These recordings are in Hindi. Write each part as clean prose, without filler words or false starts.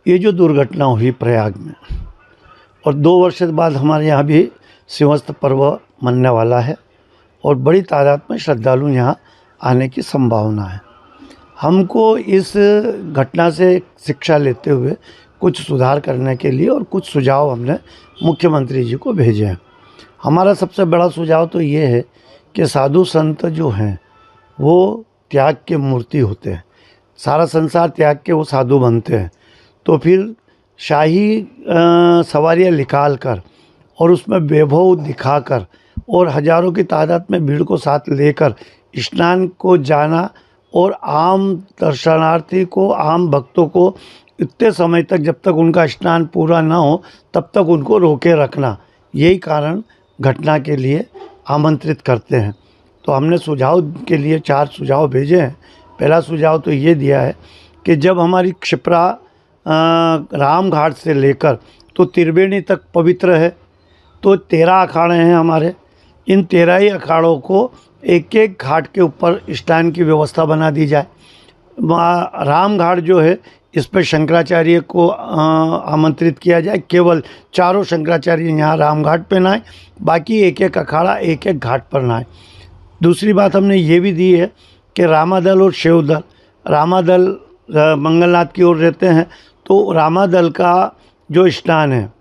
ये जो दुर्घटना हुई प्रयाग में, और 2 वर्ष बाद हमारे यहाँ भी सिंहस्थ पर्व मनने वाला है और बड़ी तादाद में श्रद्धालु यहाँ आने की संभावना है। हमको इस घटना से शिक्षा लेते हुए कुछ सुधार करने के लिए और कुछ सुझाव हमने मुख्यमंत्री जी को भेजे हैं। हमारा सबसे बड़ा सुझाव तो ये है कि साधु संत जो हैं वो त्याग के मूर्ति होते हैं। सारा संसार त्याग के वो साधु बनते हैं। तो फिर शाही सवारियाँ निकाल कर और उसमें वैभव दिखाकर और हज़ारों की तादाद में भीड़ को साथ लेकर स्नान को जाना और आम दर्शनार्थी को, आम भक्तों को इतने समय तक, जब तक उनका स्नान पूरा ना हो तब तक उनको रोके रखना, यही कारण घटना के लिए आमंत्रित करते हैं। तो हमने सुझाव के लिए 4 सुझाव भेजे हैं। पहला सुझाव तो ये दिया है कि जब हमारी क्षिप्रा राम घाट से लेकर तो त्रिवेणी तक पवित्र है, तो 13 अखाड़े हैं हमारे। इन 13 ही अखाड़ों को एक एक घाट के ऊपर स्नान की व्यवस्था बना दी जाए। राम घाट जो है इस पर शंकराचार्य को आमंत्रित किया जाए। केवल चारों शंकराचार्य यहाँ राम घाट पे नहाए, बाकी एक एक अखाड़ा एक एक घाट पर नहाए। दूसरी बात हमने ये भी दी है कि रामादल और शिवदल, रामादल मंगलनाथ की ओर रहते हैं, तो रामादल का जो स्नान है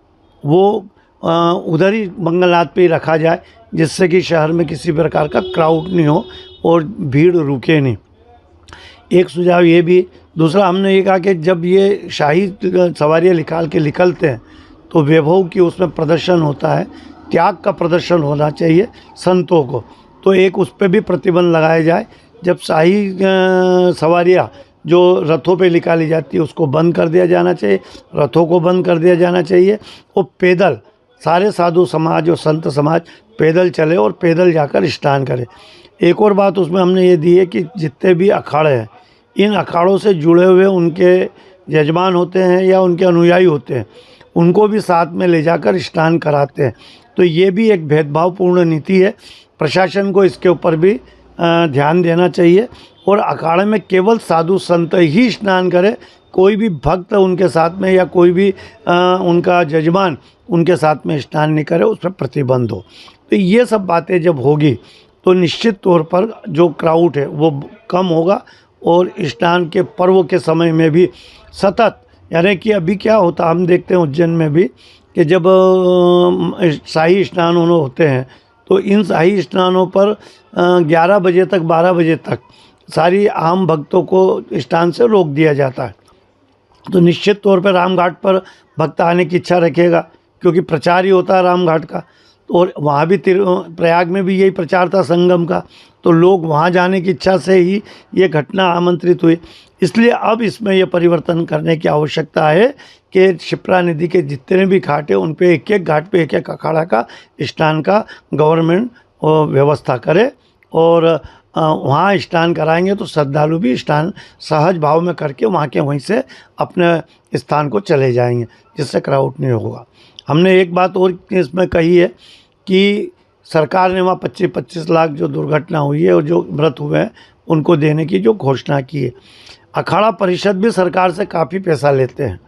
वो उधर ही मंगलनाथ पे ही रखा जाए, जिससे कि शहर में किसी प्रकार का क्राउड नहीं हो और भीड़ रुके नहीं। एक सुझाव ये भी। दूसरा हमने ये कहा कि जब ये शाही सवारियाँ निकाल के निकलते हैं तो वैभव की उसमें प्रदर्शन होता है, त्याग का प्रदर्शन होना चाहिए संतों को। तो एक उस पर भी प्रतिबंध लगाया जाए। जब शाही सवारियाँ जो रथों पे निकाली जाती है उसको बंद कर दिया जाना चाहिए, रथों को बंद कर दिया जाना चाहिए। और पैदल सारे साधु समाज और संत समाज पैदल चले और पैदल जाकर स्नान करें। एक और बात उसमें हमने ये दी है कि जितने भी अखाड़े हैं, इन अखाड़ों से जुड़े हुए उनके यजमान होते हैं या उनके अनुयायी होते हैं, उनको भी साथ में ले जाकर स्नान कराते हैं। तो ये भी एक भेदभावपूर्ण नीति है। प्रशासन को इसके ऊपर भी ध्यान देना चाहिए और अखाड़े में केवल साधु संत ही स्नान करे, कोई भी भक्त उनके साथ में या कोई भी उनका यजमान उनके साथ में स्नान नहीं करे, उस पर प्रतिबंध हो। तो ये सब बातें जब होगी तो निश्चित तौर पर जो क्राउड है वो कम होगा और स्नान के पर्व के समय में भी सतत, यानी कि अभी क्या होता हम देखते हैं उज्जैन में भी कि जब शाही स्नान होते हैं तो इन शाही स्नानों पर 11 बजे तक 12 बजे तक सारी आम भक्तों को स्नान से रोक दिया जाता है। तो निश्चित तौर पर राम घाट पर भक्त आने की इच्छा रखेगा, क्योंकि प्रचार ही होता है राम घाट का। और वहाँ भी प्रयाग में भी यही प्रचार था संगम का, तो लोग वहाँ जाने की इच्छा से ही ये घटना आमंत्रित हुई। इसलिए अब इसमें यह परिवर्तन करने की आवश्यकता है कि क्षिप्रा नदी के जितने भी घाट हैं उन पे एक एक घाट पे एक एक अखाड़ा का स्नान का गवर्नमेंट व्यवस्था करे और वहाँ स्नान कराएंगे तो श्रद्धालु भी स्नान सहज भाव में करके वहाँ के वहीं से अपने स्थान को चले जाएंगे, जिससे क्राउड नहीं होगा। हमने एक बात और इसमें कही है कि सरकार ने वहाँ 25-25 लाख जो दुर्घटना हुई है और जो मृत हुए हैं उनको देने की जो घोषणा की है। अखाड़ा परिषद भी सरकार से काफ़ी पैसा लेते हैं,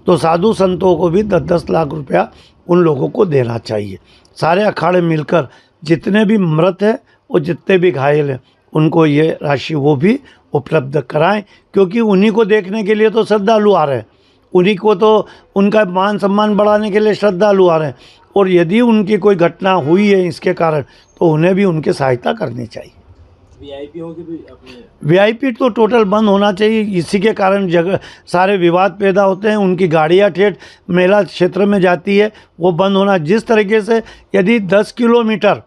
तो साधु संतों को भी 10-10 लाख रुपया उन लोगों को देना चाहिए। सारे अखाड़े मिलकर जितने भी मृत हैं और जितने भी घायल हैं उनको ये राशि वो भी उपलब्ध कराएं, क्योंकि उन्हीं को देखने के लिए तो श्रद्धालु आ रहे हैं, उन्हीं को तो उनका मान सम्मान बढ़ाने के लिए श्रद्धालु आ रहे हैं। और यदि उनकी कोई घटना हुई है इसके कारण तो उन्हें भी उनकी सहायता करनी चाहिए। वीआईपी होगी भी अपने वीआईपी तो टोटल बंद होना चाहिए। इसी के कारण जगह सारे विवाद पैदा होते हैं। उनकी गाड़ियाँ ठेठ मेला क्षेत्र में जाती है, वो बंद होना। जिस तरीके से यदि 10 किलोमीटर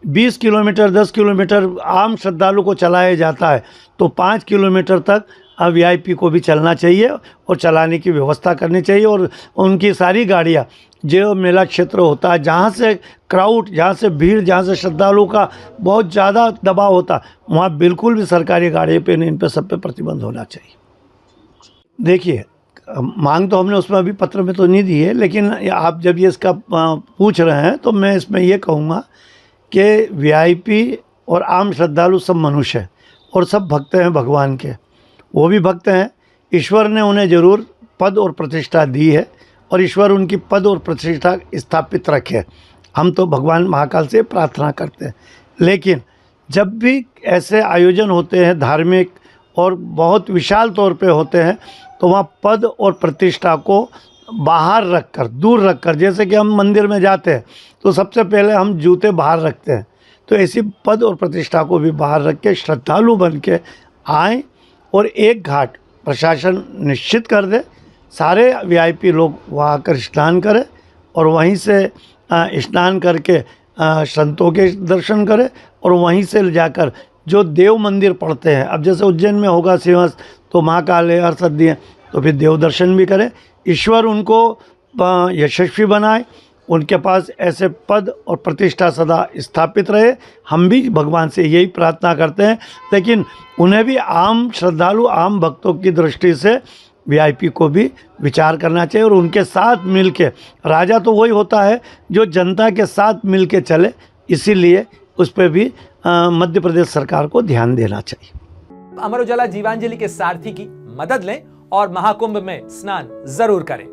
20 किलोमीटर 10 किलोमीटर आम श्रद्धालु को चलाया जाता है तो 5 किलोमीटर तक वीआईपी को भी चलना चाहिए और चलाने की व्यवस्था करनी चाहिए। और उनकी सारी गाड़ियाँ जो मेला क्षेत्र होता है, जहाँ से क्राउड, जहाँ से भीड़, जहाँ से श्रद्धालुओं का बहुत ज़्यादा दबाव होता है, वहाँ बिल्कुल भी सरकारी गाड़ी पे नहीं, इन पे सब पे प्रतिबंध होना चाहिए। देखिए, मांग तो हमने उसमें अभी पत्र में तो नहीं दी है, लेकिन आप जब ये इसका पूछ रहे हैं तो मैं इसमें ये कहूँगा कि वीआईपी और आम श्रद्धालु सब मनुष्य हैं और सब भक्त हैं भगवान के। वो भी भक्त हैं, ईश्वर ने उन्हें ज़रूर पद और प्रतिष्ठा दी है और ईश्वर उनकी पद और प्रतिष्ठा स्थापित रखे। हम तो भगवान महाकाल से प्रार्थना करते हैं। लेकिन जब भी ऐसे आयोजन होते हैं धार्मिक और बहुत विशाल तौर पे होते हैं, तो वहाँ पद और प्रतिष्ठा को बाहर रखकर, दूर रखकर, जैसे कि हम मंदिर में जाते हैं तो सबसे पहले हम जूते बाहर रखते हैं, तो ऐसी पद और प्रतिष्ठा को भी बाहर रख के श्रद्धालु बन के आएँ और एक घाट प्रशासन निश्चित कर दे, सारे वीआईपी लोग वहाँ आकर स्नान करें और वहीं से स्नान करके संतों के दर्शन करें और वहीं से जाकर जो देव मंदिर पड़ते हैं, अब जैसे उज्जैन में होगा सिंहस्थ तो महाकाल है, हरसद्धि है, तो फिर देव दर्शन भी करें। ईश्वर उनको यशस्वी बनाए, उनके पास ऐसे पद और प्रतिष्ठा सदा स्थापित रहे। हम भी भगवान से यही प्रार्थना करते हैं, लेकिन उन्हें भी आम श्रद्धालु, आम भक्तों की दृष्टि से वीआईपी को भी विचार करना चाहिए और उनके साथ मिलके, राजा तो वही होता है जो जनता के साथ मिलके चले, इसीलिए उस पर भी मध्य प्रदेश सरकार को ध्यान देना चाहिए। अमर उजाला जीवांजलि के सारथी की मदद लें और महाकुंभ में स्नान जरूर करें।